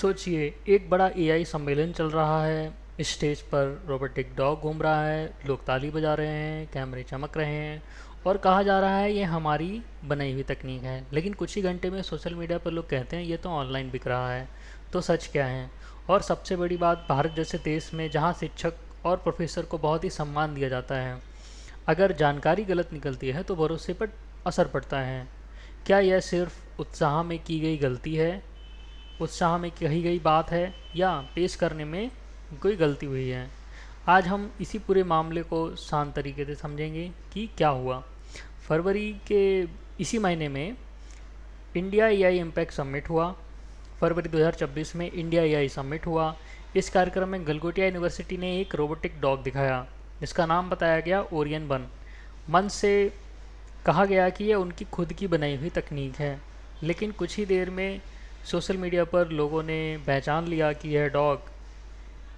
सोचिए, एक बड़ा एआई सम्मेलन चल रहा है। स्टेज पर रोबोटिक डॉग घूम रहा है, लोग ताली बजा रहे हैं, कैमरे चमक रहे हैं और कहा जा रहा है ये हमारी बनाई हुई तकनीक है। लेकिन कुछ ही घंटे में सोशल मीडिया पर लोग कहते हैं ये तो ऑनलाइन बिक रहा है। तो सच क्या है? और सबसे बड़ी बात, भारत जैसे देश में जहाँ शिक्षक और प्रोफेसर को बहुत ही सम्मान दिया जाता है, अगर जानकारी गलत निकलती है तो भरोसे पर असर पड़ता है। क्या यह सिर्फ उत्साह में की गई गलती है, उत्साह में कही गई बात है, या पेश करने में कोई गलती हुई है? आज हम इसी पूरे मामले को शांत तरीके से समझेंगे कि क्या हुआ। फरवरी के इसी महीने में इंडिया एआई इम्पैक्ट समिट हुआ। फरवरी 2026 में इंडिया एआई समिट हुआ। इस कार्यक्रम में गलगोटिया यूनिवर्सिटी ने एक रोबोटिक डॉग दिखाया जिसका नाम बताया गया ओरियन वन। मन से कहा गया कि यह उनकी खुद की बनाई हुई तकनीक है। लेकिन कुछ ही देर में सोशल मीडिया पर लोगों ने पहचान लिया कि यह डॉग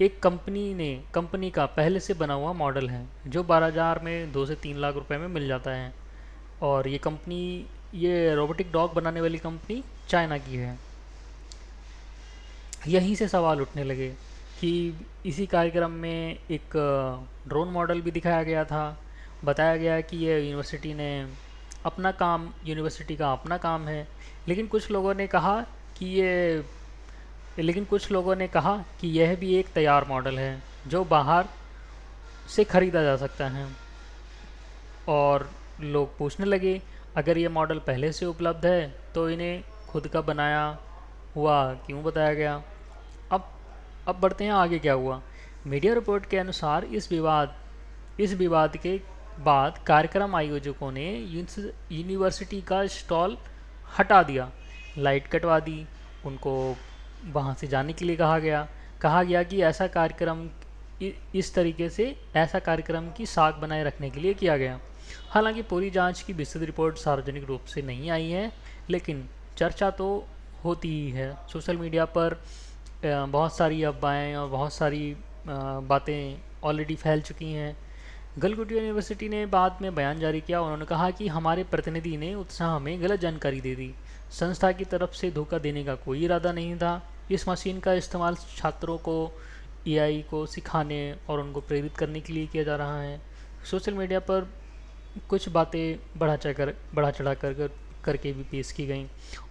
एक कंपनी का पहले से बना हुआ मॉडल है जो बाजार में 2 से 3 लाख रुपए में मिल जाता है। और ये रोबोटिक डॉग बनाने वाली कंपनी चाइना की है। यहीं से सवाल उठने लगे कि इसी कार्यक्रम में एक ड्रोन मॉडल भी दिखाया गया था। बताया गया कि यूनिवर्सिटी का अपना काम है। लेकिन कुछ लोगों ने कहा कि यह भी एक तैयार मॉडल है जो बाहर से ख़रीदा जा सकता है। और लोग पूछने लगे, अगर ये मॉडल पहले से उपलब्ध है तो इन्हें खुद का बनाया हुआ क्यों बताया गया? अब अब बढ़ते हैं आगे क्या हुआ। मीडिया रिपोर्ट के अनुसार इस विवाद के बाद कार्यक्रम आयोजकों ने यूनिवर्सिटी का स्टॉल हटा दिया, लाइट कटवा दी, उनको वहाँ से जाने के लिए कहा गया कि इस तरीके से ऐसा कार्यक्रम की साख बनाए रखने के लिए किया गया। हालांकि पूरी जांच की विस्तृत रिपोर्ट सार्वजनिक रूप से नहीं आई है, लेकिन चर्चा तो होती ही है। सोशल मीडिया पर बहुत सारी अफवाहें और बहुत सारी बातें ऑलरेडी फैल चुकी हैं। गलगोटिया यूनिवर्सिटी ने बाद में बयान जारी किया। उन्होंने कहा कि हमारे प्रतिनिधि ने उत्साह में गलत जानकारी दे दी। संस्था की तरफ से धोखा देने का कोई इरादा नहीं था। इस मशीन का इस्तेमाल छात्रों को एआई को सिखाने और उनको प्रेरित करने के लिए किया जा रहा है। सोशल मीडिया पर कुछ बातें बढ़ा चढ़ा करके भी पेश की गई।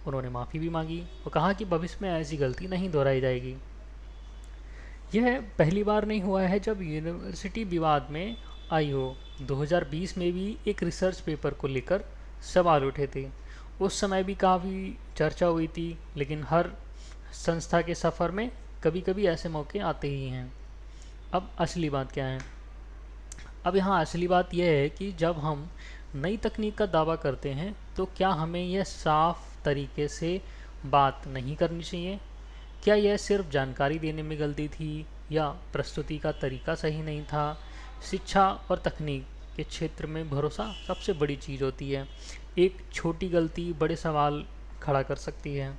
उन्होंने माफ़ी भी मांगी और कहा कि भविष्य में ऐसी गलती नहीं दोहराई जाएगी। यह पहली बार नहीं हुआ है जब यूनिवर्सिटी विवाद में आई हो। 2020 में भी एक रिसर्च पेपर को लेकर सवाल उठे थे। उस समय भी काफ़ी चर्चा हुई थी। लेकिन हर संस्था के सफ़र में कभी कभी ऐसे मौके आते ही हैं। अब असली बात क्या है? अब यहाँ असली बात यह है कि जब हम नई तकनीक का दावा करते हैं तो क्या हमें यह साफ तरीके से बात नहीं करनी चाहिए? क्या यह सिर्फ जानकारी देने में गलती थी, या प्रस्तुति का तरीका सही नहीं था? शिक्षा और तकनीक के क्षेत्र में भरोसा सबसे बड़ी चीज़ होती है। एक छोटी गलती बड़े सवाल खड़ा कर सकती है।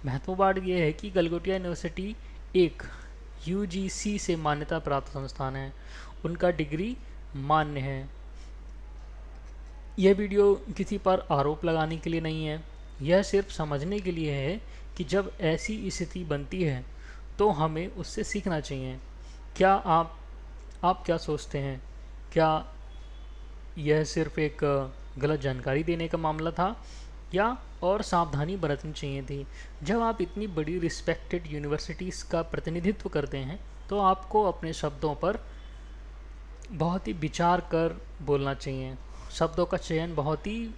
महत्वपूर्ण बात यह है कि गलगोटिया यूनिवर्सिटी एक यूजीसी से मान्यता प्राप्त संस्थान है। उनका डिग्री मान्य है। यह वीडियो किसी पर आरोप लगाने के लिए नहीं है। यह सिर्फ समझने के लिए है कि जब ऐसी स्थिति बनती है तो हमें उससे सीखना चाहिए। क्या आप क्या सोचते हैं? क्या यह सिर्फ एक गलत जानकारी देने का मामला था, या और सावधानी बरतनी चाहिए थी? जब आप इतनी बड़ी रिस्पेक्टेड यूनिवर्सिटीज़ का प्रतिनिधित्व करते हैं तो आपको अपने शब्दों पर बहुत ही विचार कर बोलना चाहिए। शब्दों का चयन बहुत ही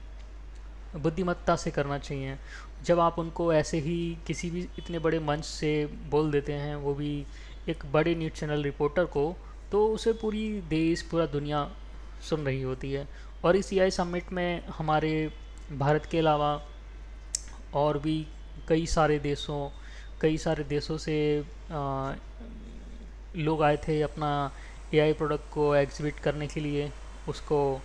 बुद्धिमत्ता से करना चाहिए। जब आप उनको ऐसे ही किसी भी इतने बड़े मंच से बोल देते हैं, वो भी एक बड़े न्यूज़ चैनल रिपोर्टर को, तो उसे पूरा दुनिया सुन रही होती है। और इस एआई समिट में हमारे भारत के अलावा और भी कई सारे देशों से लोग आए थे अपना एआई प्रोडक्ट को एग्जिबिट करने के लिए, उसको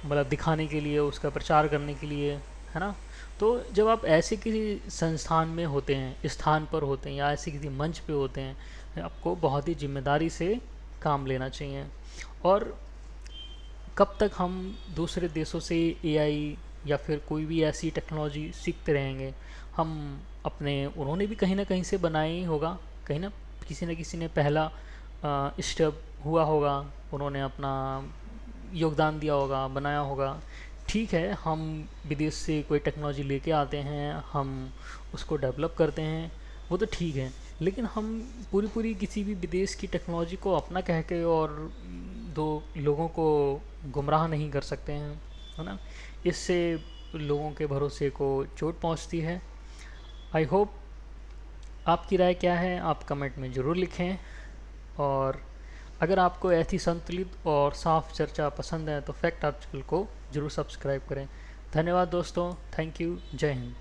मतलब दिखाने के लिए, उसका प्रचार करने के लिए, है ना। तो जब आप ऐसे किसी संस्थान में होते हैं, स्थान पर होते हैं, या ऐसे किसी मंच पे होते हैं, आपको बहुत ही जिम्मेदारी से काम लेना चाहिए। और कब तक हम दूसरे देशों से एआई या फिर कोई भी ऐसी टेक्नोलॉजी सीखते रहेंगे? हम अपने उन्होंने भी कहीं ना कहीं से बनाया ही होगा, कहीं ना किसी ने पहला स्टेप हुआ होगा, उन्होंने अपना योगदान दिया होगा, बनाया होगा। ठीक है, हम विदेश से कोई टेक्नोलॉजी लेके आते हैं, हम उसको डेवलप करते हैं, वो तो ठीक है, लेकिन हम पूरी पूरी किसी भी विदेश की टेक्नोलॉजी को अपना कह के और दो लोगों को गुमराह नहीं कर सकते हैं, है ना। इससे लोगों के भरोसे को चोट पहुंचती है। आई होप, आपकी राय क्या है आप कमेंट में ज़रूर लिखें, और अगर आपको ऐसी संतुलित और साफ चर्चा पसंद है तो फैक्ट आर्टिकल को ज़रूर सब्सक्राइब करें। धन्यवाद दोस्तों, थैंक यू, जय हिंद।